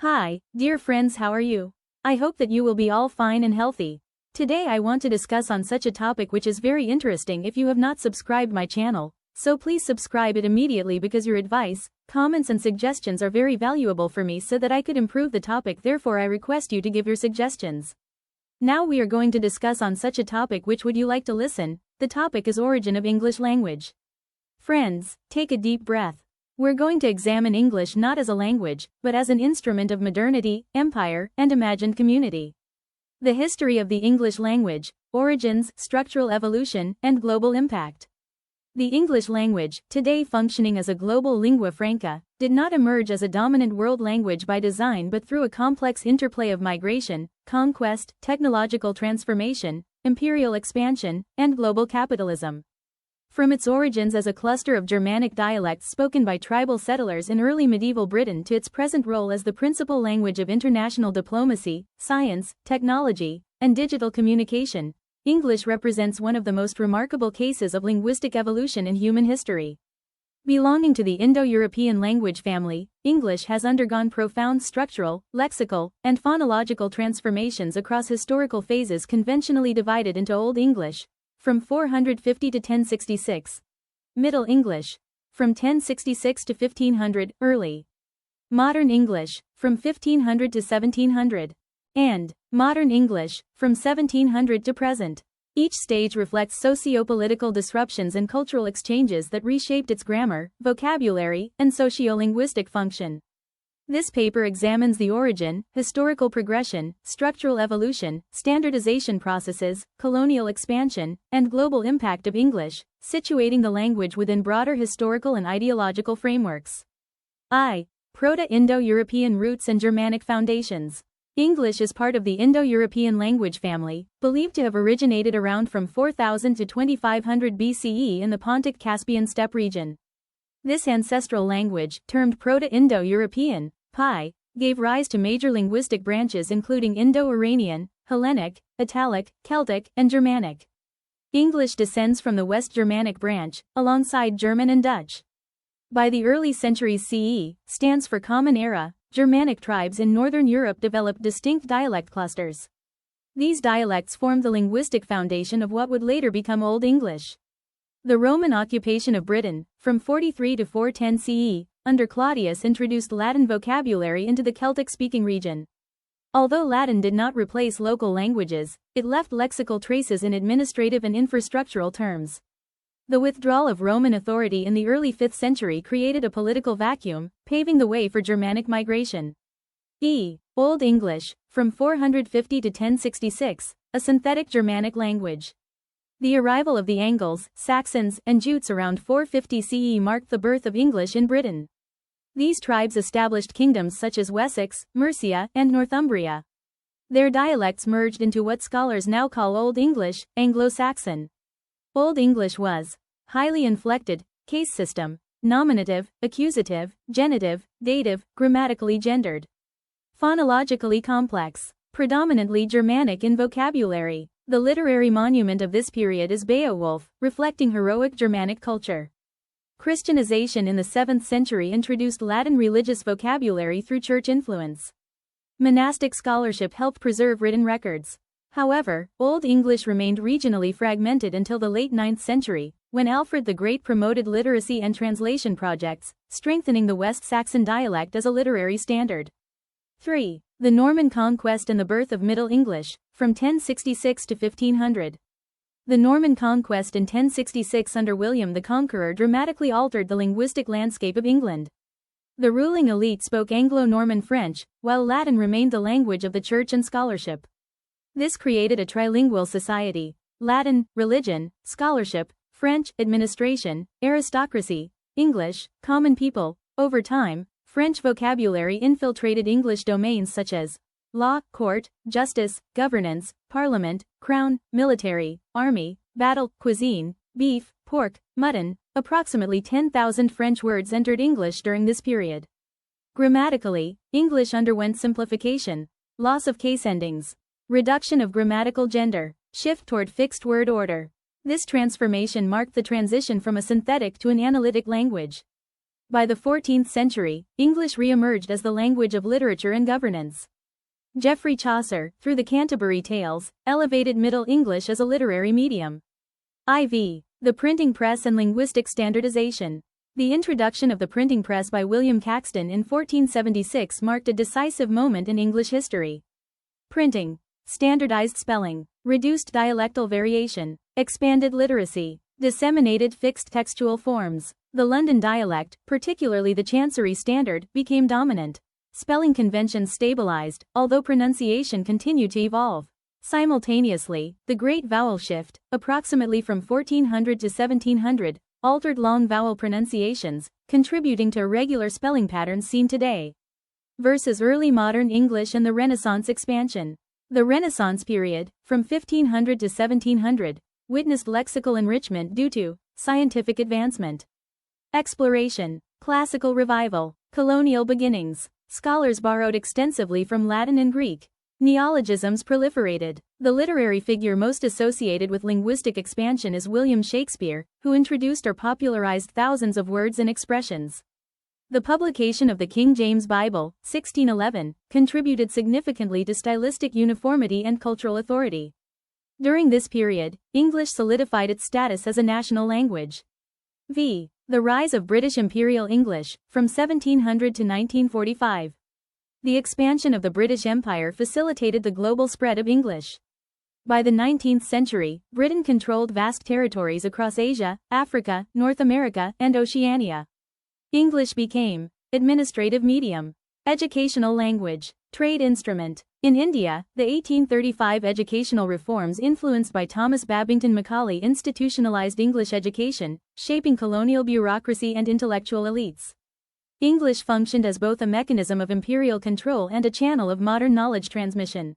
Hi, dear friends, how are you? I hope that you will be all fine and healthy. Today I want to discuss on such a topic which is very interesting. If you have not subscribed my channel, so please subscribe it immediately because your advice, comments and suggestions are very valuable for me so that I could improve the topic. Therefore I request you to give your suggestions. Now we are going to discuss on such a topic. Which would you like to listen? The topic is origin of English language. Friends, take a deep breath. We're going to examine English not as a language, but as an instrument of modernity, empire, and imagined community. The history of the English language, origins, structural evolution, and global impact. The English language, today functioning as a global lingua franca, did not emerge as a dominant world language by design but through a complex interplay of migration, conquest, technological transformation, imperial expansion, and global capitalism. From its origins as a cluster of Germanic dialects spoken by tribal settlers in early medieval Britain to its present role as the principal language of international diplomacy, science, technology, and digital communication, English represents one of the most remarkable cases of linguistic evolution in human history. Belonging to the Indo-European language family, English has undergone profound structural, lexical, and phonological transformations across historical phases conventionally divided into Old English, from 450 to 1066. Middle English, from 1066 to 1500, Early Modern English, from 1500 to 1700. And Modern English, from 1700 to present. Each stage reflects socio-political disruptions and cultural exchanges that reshaped its grammar, vocabulary, and socio-linguistic function. This paper examines the origin, historical progression, structural evolution, standardization processes, colonial expansion, and global impact of English, situating the language within broader historical and ideological frameworks. Proto-Indo-European roots and Germanic foundations. English is part of the Indo-European language family, believed to have originated around from 4000 to 2500 BCE in the Pontic-Caspian steppe region. This ancestral language, termed Proto-Indo-European, PI, gave rise to major linguistic branches including Indo-Iranian, Hellenic, Italic, Celtic, and Germanic. English descends from the West Germanic branch, alongside German and Dutch. By the early centuries CE, stands for Common Era, Germanic tribes in Northern Europe developed distinct dialect clusters. These dialects formed the linguistic foundation of what would later become Old English. The Roman occupation of Britain, from 43 to 410 CE, under Claudius introduced Latin vocabulary into the Celtic-speaking region. Although Latin did not replace local languages, it left lexical traces in administrative and infrastructural terms. The withdrawal of Roman authority in the early 5th century created a political vacuum, paving the way for Germanic migration. Old English, from 450 to 1066, a synthetic Germanic language. The arrival of the Angles, Saxons, and Jutes around 450 CE marked the birth of English in Britain. These tribes established kingdoms such as Wessex, Mercia, and Northumbria. Their dialects merged into what scholars now call Old English, Anglo-Saxon. Old English was highly inflected, case system, nominative, accusative, genitive, dative, grammatically gendered. Phonologically complex, predominantly Germanic in vocabulary. The literary monument of this period is Beowulf, reflecting heroic Germanic culture. Christianization in the 7th century introduced Latin religious vocabulary through church influence. Monastic scholarship helped preserve written records. However, Old English remained regionally fragmented until the late 9th century, when Alfred the Great promoted literacy and translation projects, strengthening the West Saxon dialect as a literary standard. The Norman Conquest and the birth of Middle English, from 1066 to 1500. The Norman Conquest in 1066 under William the Conqueror dramatically altered the linguistic landscape of England. The ruling elite spoke Anglo-Norman French, while Latin remained the language of the church and scholarship. This created a trilingual society: Latin, religion, scholarship; French, administration, aristocracy; English, common people. Over time, French vocabulary infiltrated English domains such as law, court, justice, governance, parliament, crown, military, army, battle, cuisine, beef, pork, mutton. Approximately 10,000 French words entered English during this period. Grammatically, English underwent simplification, loss of case endings, reduction of grammatical gender, shift toward fixed word order. This transformation marked the transition from a synthetic to an analytic language. By the 14th century, English re-emerged as the language of literature and governance. Geoffrey Chaucer, through the Canterbury Tales, elevated Middle English as a literary medium. IV. The printing press and linguistic standardization. The introduction of the printing press by William Caxton in 1476 marked a decisive moment in English history. Printing, standardized spelling, reduced dialectal variation, expanded literacy, disseminated fixed textual forms. The London dialect, particularly the Chancery Standard, became dominant. Spelling conventions stabilized, although pronunciation continued to evolve. Simultaneously, the Great Vowel Shift, approximately from 1400 to 1700, altered long vowel pronunciations, contributing to irregular spelling patterns seen today. Versus early modern English and the Renaissance expansion. The Renaissance period, from 1500 to 1700, witnessed lexical enrichment due to scientific advancement, exploration, classical revival, colonial beginnings. Scholars borrowed extensively from Latin and Greek. Neologisms proliferated. The literary figure most associated with linguistic expansion is William Shakespeare, who introduced or popularized thousands of words and expressions. The publication of the King James Bible, 1611, contributed significantly to stylistic uniformity and cultural authority. During this period, English solidified its status as a national language. V. The rise of British Imperial English, from 1700 to 1945. The expansion of the British Empire facilitated the global spread of English. By the 19th century, Britain controlled vast territories across Asia, Africa, North America, and Oceania. English became administrative medium, educational language, trade instrument. In India, the 1835 educational reforms influenced by Thomas Babington Macaulay institutionalized English education, shaping colonial bureaucracy and intellectual elites. English functioned as both a mechanism of imperial control and a channel of modern knowledge transmission.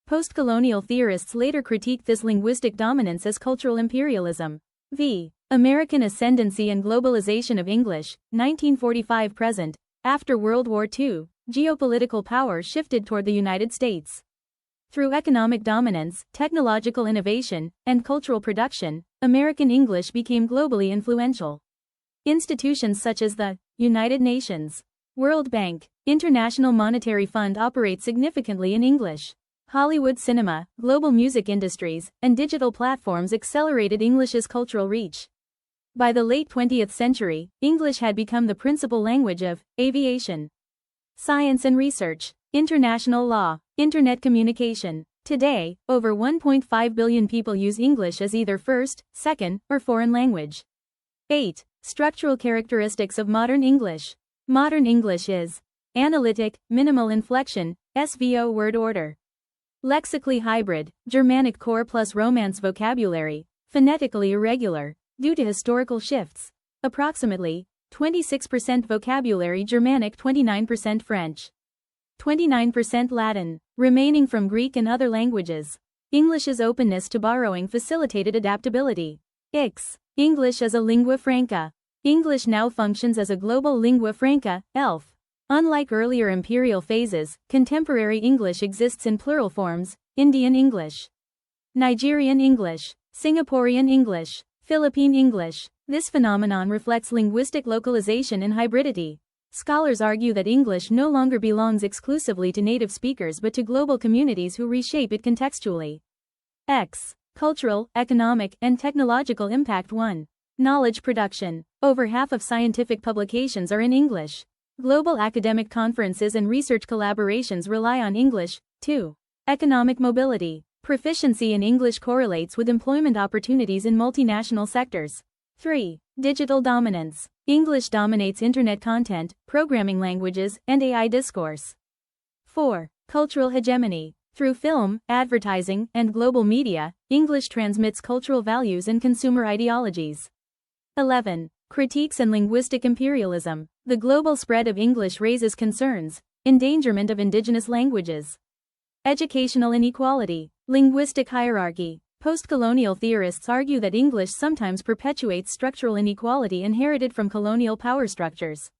Post-colonial theorists later critiqued this linguistic dominance as cultural imperialism. V. American ascendancy and globalization of English, 1945-present. After World War II, geopolitical power shifted toward the United States. Through economic dominance, technological innovation, and cultural production, American English became globally influential. Institutions such as the United Nations, World Bank, International Monetary Fund operate significantly in English. Hollywood cinema, global music industries, and digital platforms accelerated English's cultural reach. By the late 20th century, English had become the principal language of aviation, science and research, international law, internet communication. Today, over 1.5 billion people use English as either first, second, or foreign language. 8. Structural characteristics of modern English. Modern English is analytic, minimal inflection, SVO word order. Lexically hybrid, Germanic core plus Romance vocabulary, phonetically irregular, due to historical shifts. Approximately 26% vocabulary Germanic, 29% French, 29% Latin, remaining from Greek and other languages. English's openness to borrowing facilitated adaptability. Ix. English as a lingua franca. English now functions as a global lingua franca, ELF. Unlike earlier imperial phases, contemporary English exists in plural forms: Indian English, Nigerian English, Singaporean English, Philippine English. This phenomenon reflects linguistic localization and hybridity. Scholars argue that English no longer belongs exclusively to native speakers but to global communities who reshape it contextually. X. Cultural, economic, and technological impact. 1. Knowledge production. Over half of scientific publications are in English. Global academic conferences and research collaborations rely on English. 2. Economic mobility. Proficiency in English correlates with employment opportunities in multinational sectors. 3. Digital dominance. English dominates internet content, programming languages, and AI discourse. 4. Cultural hegemony. Through film, advertising, and global media, English transmits cultural values and consumer ideologies. 11. Critiques and linguistic imperialism. The global spread of English raises concerns: endangerment of indigenous languages, educational inequality, linguistic hierarchy. Post-colonial theorists argue that English sometimes perpetuates structural inequality inherited from colonial power structures.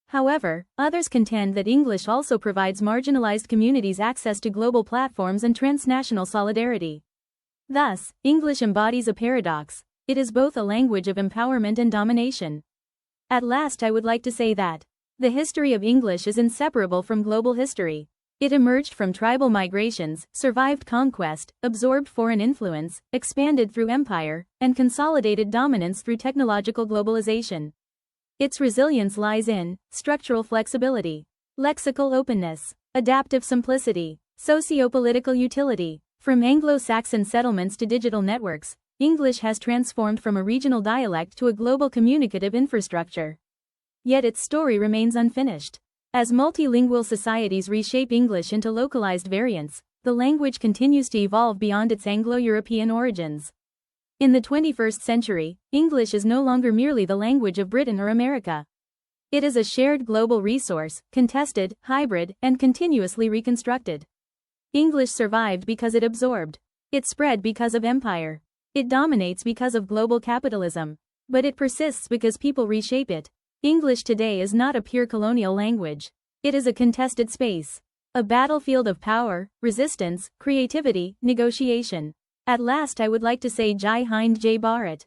However, others contend that English also provides marginalized communities access to global platforms and transnational solidarity. Thus, English embodies a paradox: it is both a language of empowerment and domination. At last I would like to say that the history of English is inseparable from global history. It emerged from tribal migrations, survived conquest, absorbed foreign influence, expanded through empire, and consolidated dominance through technological globalization. Its resilience lies in structural flexibility, lexical openness, adaptive simplicity, socio-political utility. From Anglo-Saxon settlements to digital networks, English has transformed from a regional dialect to a global communicative infrastructure. Yet its story remains unfinished. As multilingual societies reshape English into localized variants, the language continues to evolve beyond its Anglo-European origins. In the 21st century, English is no longer merely the language of Britain or America. It is a shared global resource, contested, hybrid, and continuously reconstructed. English survived because it absorbed. It spread because of empire. It dominates because of global capitalism. But it persists because people reshape it. English today is not a pure colonial language. It is a contested space. A battlefield of power, resistance, creativity, negotiation. At last I would like to say Jai Hind Jai Bharat.